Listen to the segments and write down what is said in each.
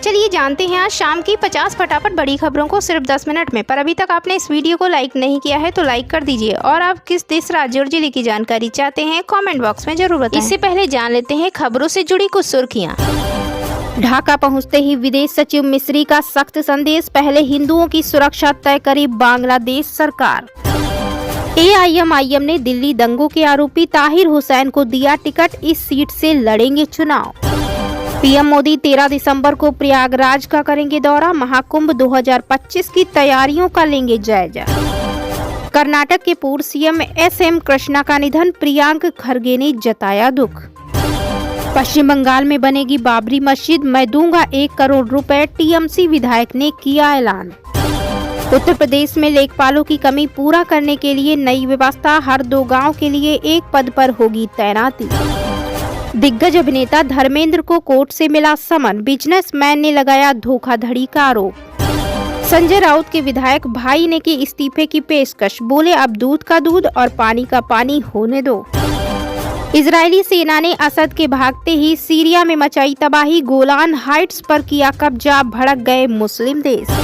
चलिए जानते हैं आज शाम की 50 फटाफट बड़ी खबरों को सिर्फ 10 मिनट में। पर अभी तक आपने इस वीडियो को लाइक नहीं किया है तो लाइक कर दीजिए और आप किस देश, राज्य और जिले की जानकारी चाहते हैं कमेंट बॉक्स में जरूर बताएं। इससे पहले जान लेते हैं खबरों से जुड़ी कुछ सुर्खियां। ढाका पहुंचते ही विदेश सचिव मिस्री का सख्त संदेश, पहले हिंदुओं की सुरक्षा तय करे बांग्लादेश सरकार। AIMIM ने दिल्ली दंगों के आरोपी ताहिर हुसैन को दिया टिकट, इस सीट से लड़ेंगे चुनाव। PM मोदी 13 दिसंबर को प्रयागराज का करेंगे दौरा, महाकुंभ 2025 की तैयारियों का लेंगे जायजा। कर्नाटक के पूर्व CM SM कृष्णा का निधन, प्रियांक खरगे ने जताया दुख। पश्चिम बंगाल में बनेगी बाबरी मस्जिद, मैं दूंगा 1 करोड़ रुपए, TMC विधायक ने किया ऐलान। उत्तर प्रदेश में लेखपालों की कमी पूरा करने के लिए नई व्यवस्था, हर 2 गांव के लिए 1 पद पर होगी तैनाती। दिग्गज अभिनेता धर्मेंद्र को कोर्ट से मिला समन, बिजनेसमैन ने लगाया धोखाधड़ी का आरोप। संजय राउत के विधायक भाई ने की इस्तीफे की पेशकश, बोले अब दूध का दूध और पानी का पानी होने दो। इजरायली सेना ने असद के भागते ही सीरिया में मचाई तबाही, गोलान हाइट्स पर किया कब्जा, भड़क गए मुस्लिम देश।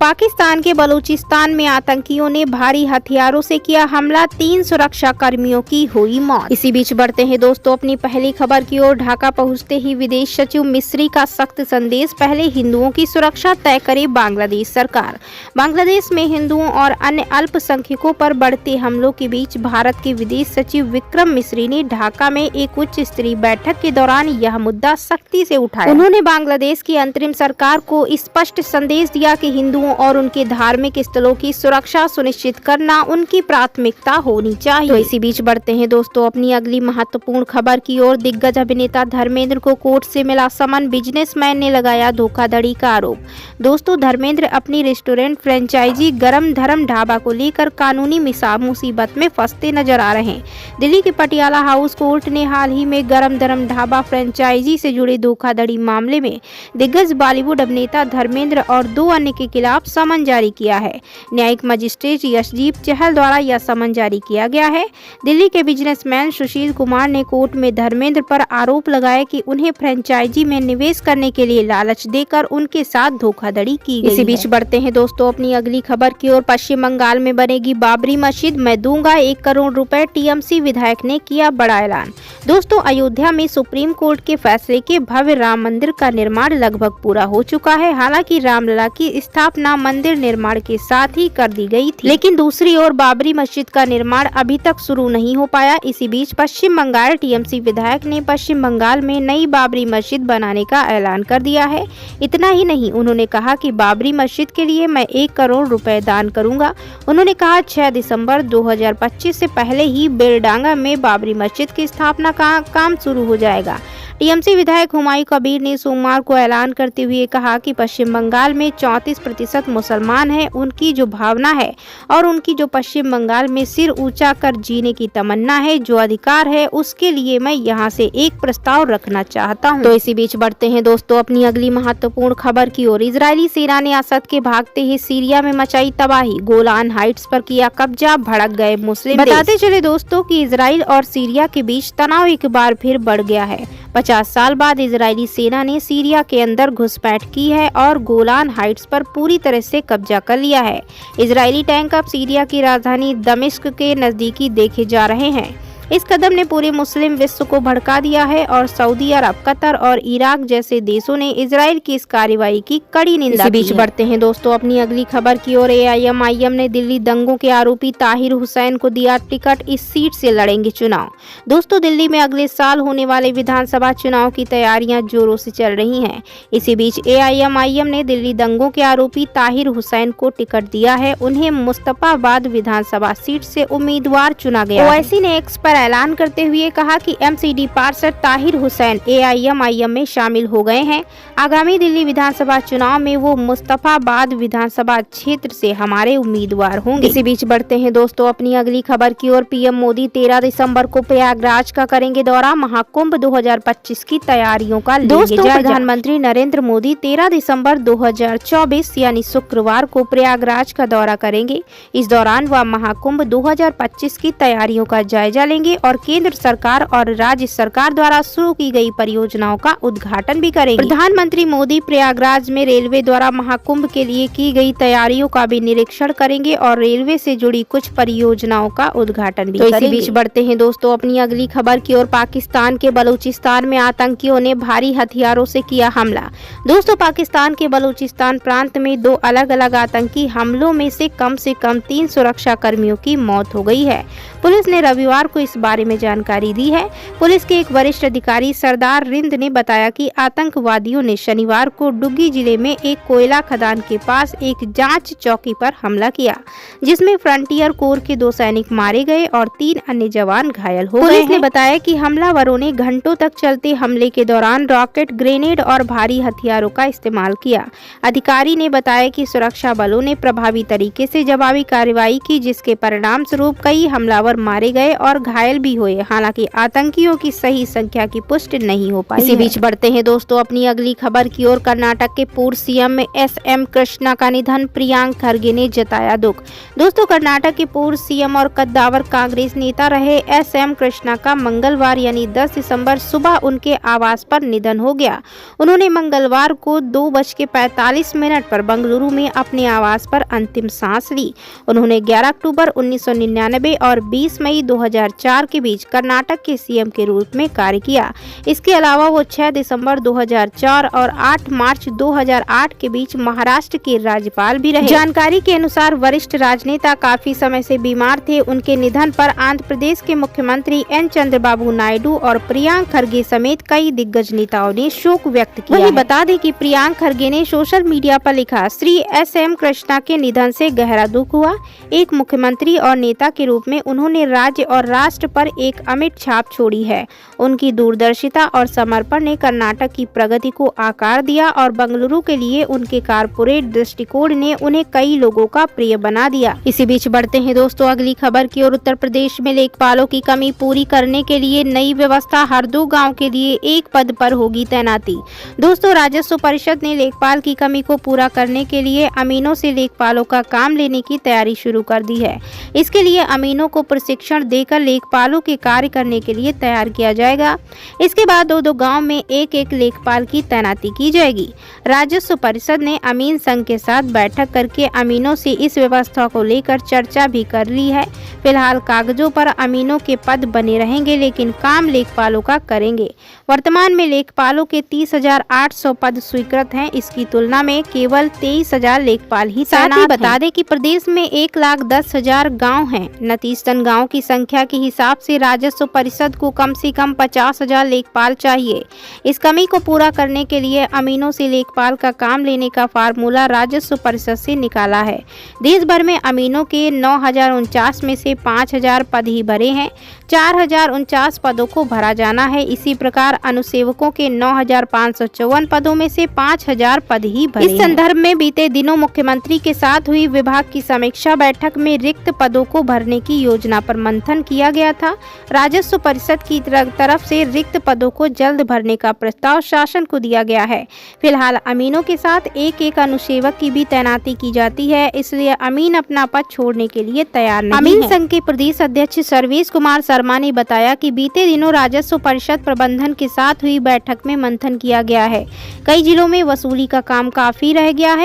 पाकिस्तान के बलूचिस्तान में आतंकियों ने भारी हथियारों से किया हमला, 3 सुरक्षा कर्मियों की हुई मौत। इसी बीच बढ़ते हैं दोस्तों अपनी पहली खबर की ओर। ढाका पहुंचते ही विदेश सचिव मिस्री का सख्त संदेश, पहले हिंदुओं की सुरक्षा तय करे बांग्लादेश सरकार। बांग्लादेश में हिंदुओं और अन्य अल्पसंख्यकों पर बढ़ते हमलों के बीच भारत के विदेश सचिव विक्रम मिस्री ने ढाका में एक उच्च स्तरीय बैठक के दौरान यह मुद्दा सख्ती से उठाया। उन्होंने बांग्लादेश की अंतरिम सरकार को स्पष्ट संदेश दिया कि हिंदुओं और उनके धार्मिक स्थलों की सुरक्षा सुनिश्चित करना उनकी प्राथमिकता होनी चाहिए। तो इसी बीच बढ़ते हैं दोस्तों अपनी अगली महत्वपूर्ण खबर की ओर। दिग्गज अभिनेता धर्मेंद्र को कोर्ट से मिला समन, बिजनेसमैन ने लगाया धोखाधड़ी का आरोप। दोस्तों धर्मेंद्र अपनी रेस्टोरेंट फ्रेंचाइजी गरम धर्म ढाबा को लेकर कानूनी मुसीबत में फंसते नजर आ रहे हैं। दिल्ली के पटियाला हाउस कोर्ट ने हाल ही में गरम धर्म ढाबा फ्रेंचाइजी से जुड़े धोखाधड़ी मामले में दिग्गज बॉलीवुड अभिनेता धर्मेंद्र और 2 अन्य के खिलाफ समन जारी किया है। न्यायिक मजिस्ट्रेट यशदीप चहल द्वारा यह समन जारी किया गया है। दिल्ली के बिजनेसमैन सुशील कुमार ने कोर्ट में धर्मेंद्र पर आरोप लगाया कि उन्हें फ्रेंचाइजी में निवेश करने के लिए लालच देकर उनके साथ धोखाधड़ी की गई। इसी बीच बढ़ते हैं दोस्तों अपनी अगली खबर की ओर। पश्चिम बंगाल में बनेगी बाबरी मस्जिद, मैं दूंगा 1 करोड़ रुपए, TMC विधायक ने किया बड़ा ऐलान। दोस्तों अयोध्या में सुप्रीम कोर्ट के फैसले के भव्य राम मंदिर का निर्माण लगभग पूरा हो चुका है। हालांकि रामलला की स्थापना मंदिर निर्माण के साथ ही कर दी गई थी, लेकिन दूसरी ओर बाबरी मस्जिद का निर्माण अभी तक शुरू नहीं हो पाया। इसी बीच पश्चिम बंगाल TMC विधायक ने पश्चिम बंगाल में नई बाबरी मस्जिद बनाने का ऐलान कर दिया है। इतना ही नहीं, उन्होंने कहा कि बाबरी मस्जिद के लिए मैं 1 करोड़ रुपए दान करूंगा। उन्होंने कहा 6 दिसंबर 2025 से पहले ही बेलडांगा में बाबरी मस्जिद की स्थापना का काम शुरू हो जाएगा। TMC विधायक हुमायूं कबीर ने सोमवार को ऐलान करते हुए कहा कि पश्चिम बंगाल में 34% मुसलमान हैं। उनकी जो भावना है और उनकी जो पश्चिम बंगाल में सिर ऊंचा कर जीने की तमन्ना है, जो अधिकार है, उसके लिए मैं यहां से एक प्रस्ताव रखना चाहता हूं। तो इसी बीच बढ़ते हैं दोस्तों अपनी अगली महत्वपूर्ण खबर की ओर। इजरायली सेना ने असद के भागते ही सीरिया में मचाई तबाही, गोलान हाइट्स पर किया कब्जा, भड़क गए मुस्लिम। बताते चले दोस्तों कि इजराइल और सीरिया के बीच तनाव एक बार फिर बढ़ गया है। 50 साल बाद इजरायली सेना ने सीरिया के अंदर घुसपैठ की है और गोलान हाइट्स पर पूरी तरह से कब्जा कर लिया है। इजरायली टैंक अब सीरिया की राजधानी दमिश्क के नजदीकी देखे जा रहे हैं। इस कदम ने पूरे मुस्लिम विश्व को भड़का दिया है और सऊदी अरब, कतर और इराक जैसे देशों ने इजराइल की इस कार्रवाई की कड़ी निंदा की है। बीच बढ़ते हैं दोस्तों अपनी अगली खबर की ओर। AIMIM ने दिल्ली दंगों के आरोपी ताहिर हुसैन को दिया टिकट, इस सीट से लड़ेंगे चुनाव। दोस्तों दिल्ली में अगले साल होने वाले विधानसभा चुनाव की तैयारियां जोरों से चल रही हैं। इसी बीच AIMIM ने दिल्ली दंगों के आरोपी ताहिर हुसैन को टिकट दिया है। उन्हें मुस्तफाबाद विधानसभा सीट से उम्मीदवार चुना गया। OIC ने एक्स पर ऐलान करते हुए कहा कि MCD पार्षद ताहिर हुसैन AIMIM में शामिल हो गए हैं। आगामी दिल्ली विधानसभा चुनाव में वो मुस्तफाबाद विधानसभा क्षेत्र से हमारे उम्मीदवार होंगे। इसी बीच बढ़ते हैं दोस्तों अपनी अगली खबर की ओर। PM मोदी 13 दिसंबर को प्रयागराज का करेंगे दौरा, महाकुंभ 2025 की तैयारियों का लेंगे जायजा। प्रधानमंत्री नरेंद्र मोदी 13 दिसंबर 2024 यानी शुक्रवार को प्रयागराज का दौरा करेंगे। इस दौरान वह महाकुंभ 2025 की तैयारियों का जायजा लेंगे। करेंगे और केंद्र सरकार और राज्य सरकार द्वारा शुरू की गई परियोजनाओं का उद्घाटन भी करेंगे। प्रधानमंत्री मोदी प्रयागराज में रेलवे द्वारा महाकुंभ के लिए की गई तैयारियों का भी निरीक्षण करेंगे और रेलवे से जुड़ी कुछ परियोजनाओं का उद्घाटन भी करेंगे। इसी बीच बढ़ते हैं दोस्तों अपनी अगली खबर की ओर। पाकिस्तान के बलूचिस्तान में आतंकियों ने भारी हथियारों से किया हमला। दोस्तों पाकिस्तान के बलूचिस्तान प्रांत में 2 अलग अलग आतंकी हमलों में से कम 3 सुरक्षा कर्मियों की मौत हो गई है। पुलिस ने रविवार को इस बारे में जानकारी दी है। पुलिस के एक वरिष्ठ अधिकारी सरदार रिंद ने बताया कि आतंकवादियों ने शनिवार को डुग्गी जिले में एक कोयला खदान के पास एक जांच चौकी पर हमला किया, जिसमें फ्रंटियर कोर के 2 सैनिक मारे गए और 3 अन्य जवान घायल हो गए। पुलिस ने बताया कि हमलावरों ने घंटों तक चलते हमले के दौरान रॉकेट, ग्रेनेड और भारी हथियारों का इस्तेमाल किया। अधिकारी ने बताया कि सुरक्षा बलों ने प्रभावी तरीके से जवाबी कार्रवाई की, जिसके परिणाम स्वरूप कई हमलावर मारे गए और घायल भी हुए। हालांकि आतंकियों की सही संख्या की पुष्टि नहीं हो पाई। इसी बीच बढ़ते हैं दोस्तों अपनी अगली खबर की ओर। कर्नाटक के पूर्व सीएम एस.एम. कृष्णा का निधन, प्रियांक खरगे ने जताया दुख। दोस्तों कर्नाटक के पूर्व सीएम और कद्दावर कांग्रेस नेता रहे एस.एम. कृष्णा का मंगलवार यानी 10 दिसंबर सुबह उनके आवास पर निधन हो गया। उन्होंने मंगलवार को 2:45 पर बेंगलुरु में अपने आवास पर अंतिम सांस ली। उन्होंने 11 अक्टूबर 1999 और 20 मई 2004 के बीच कर्नाटक के सीएम के रूप में कार्य किया। इसके अलावा वो 6 दिसंबर 2004 और 8 मार्च 2008 के बीच महाराष्ट्र के राज्यपाल भी रहे। जानकारी के अनुसार वरिष्ठ राजनेता काफी समय से बीमार थे। उनके निधन पर आंध्र प्रदेश के मुख्यमंत्री एन चंद्रबाबू नायडू और प्रियांक खरगे समेत कई दिग्गज नेताओं ने शोक व्यक्त किया। वहीं बता दें कि प्रियांक खरगे ने सोशल मीडिया पर लिखा, श्री एस.एम. कृष्णा के निधन से गहरा दुख हुआ। एक मुख्यमंत्री और नेता के रूप में उन्होंने राज्य और राष्ट्र पर एक अमिट छाप छोड़ी है। उनकी दूरदर्शिता और समर्पण ने कर्नाटक की प्रगति को आकार दिया और बेंगलुरु के लिए उनके कारपोरेट दृष्टिकोण ने उन्हें कई लोगों का प्रिय बना दिया। इसी बीच बढ़ते हैं दोस्तों अगली खबर की ओर। उत्तर प्रदेश में लेखपालों की कमी पूरी करने के लिए नई व्यवस्था, हर 2 गाँव के लिए एक पद पर होगी तैनाती। दोस्तों राजस्व परिषद ने लेखपाल की कमी को पूरा करने के लिए अमीनों से लेखपालों का काम लेने की तैयारी शुरू कर दी है। इसके लिए अमीनों को प्रशिक्षण देकर लेखपालों के कार्य करने के लिए तैयार किया जाएगा। इसके बाद 2 गांव में एक लेखपाल की तैनाती की जाएगी। राजस्व परिषद ने अमीन संघ के साथ बैठक करके अमीनों से इस व्यवस्था को लेकर चर्चा भी कर ली है। फिलहाल कागजों पर अमीनों के पद बने रहेंगे, लेकिन काम लेखपालों का करेंगे। वर्तमान में लेखपालों के 30,800 पद स्वीकृत हैं। इसकी तुलना में केवल 23,000 लेखपाल ही तैनात हैं। बता दें कि प्रदेश में 1,10,000 गाँव हैं। नतीजतन गाँव की संख्या के हिसाब से राजस्व परिषद को कम से कम 50,000 लेखपाल चाहिए। इस कमी को पूरा करने के लिए अमीनों से लेखपाल का काम लेने का फार्मूला राजस्व परिषद से निकाला है। देश भर में अमीनों के 9,049 में से 5,000 पद ही भरे हैं। 4,049 पदों को भरा जाना है। इसी प्रकार अनुसेवकों के 9,554 पदों में से 5,000 पद ही भरे। इस संदर्भ में बीते दिनों मुख्यमंत्री के साथ हुई विभाग की समीक्षा बैठक में रिक्त पदों को भरने की योजना पर मंथन किया गया था। राजस्व परिषद की तरफ से रिक्त पदों को जल्द भरने का प्रस्ताव शासन को दिया गया है। फिलहाल अमीनों के साथ एक अनुसेवक की भी तैनाती की जाती है, इसलिए अमीन अपना पद छोड़ने के लिए तैयार नहीं है। अमीन संघ के प्रदेश अध्यक्ष सर्वेश कुमार शर्मा ने बताया कि बीते दिनों राजस्व परिषद प्रबंधन के साथ हुई बैठक में मंथन किया गया है। कई जिलों में वसूली का काम काफी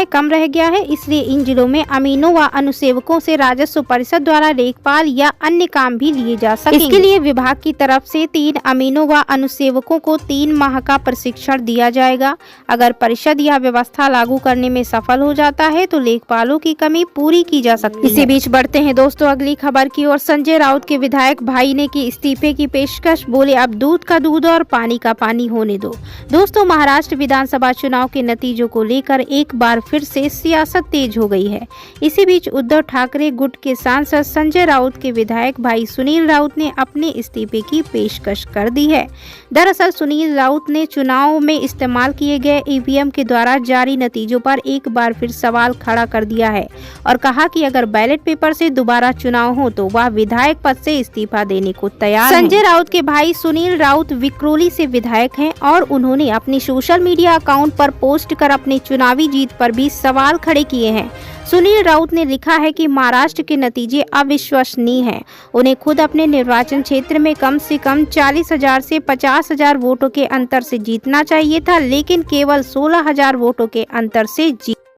कम रह गया है, इसलिए इन जिलों में अमीनों व अनुसेवकों से राजस्व परिषद द्वारा लेखपाल या अन्य काम भी लिए जा सकेंगे। इसके लिए विभाग की तरफ से 3 अमीनों व अनुसेवकों को 3 माह का प्रशिक्षण दिया जाएगा। अगर परिषद यह व्यवस्था लागू करने में सफल हो जाता है तो लेखपालों की कमी पूरी की जा सकती है। इसी बीच बढ़ते हैं दोस्तों अगली खबर की ओर। संजय राउत के विधायक भाई ने की इस्तीफे की पेशकश, बोले अब दूध का दूध और पानी का पानी होने दो। दोस्तों महाराष्ट्र विधानसभा चुनाव के नतीजों को लेकर एक बार फिर से सियासत तेज हो गई है। इसी बीच उद्धव ठाकरे गुट के सांसद संजय राउत के विधायक भाई सुनील राउत ने अपने इस्तीफे की पेशकश कर दी है। दरअसल सुनील राउत ने चुनाव में इस्तेमाल किए गए ईवीएम के द्वारा जारी नतीजों पर एक बार फिर सवाल खड़ा कर दिया है और कहा कि अगर बैलेट पेपर से दोबारा चुनाव हो तो वह विधायक पद से इस्तीफा देने को तैयार है। संजय राउत के भाई सुनील राउत विक्रोली से विधायक हैं और उन्होंने अपने सोशल मीडिया अकाउंट पर पोस्ट कर अपनी चुनावी जीत पर भी सवाल खड़े किए हैं। सुनील राउत ने लिखा है कि महाराष्ट्र के नतीजे अविश्वसनीय हैं। उन्हें खुद अपने निर्वाचन क्षेत्र में कम से कम 40,000 से 50,000 वोटों के अंतर से जीतना चाहिए था, लेकिन केवल 16,000 वोटों के अंतर से जीत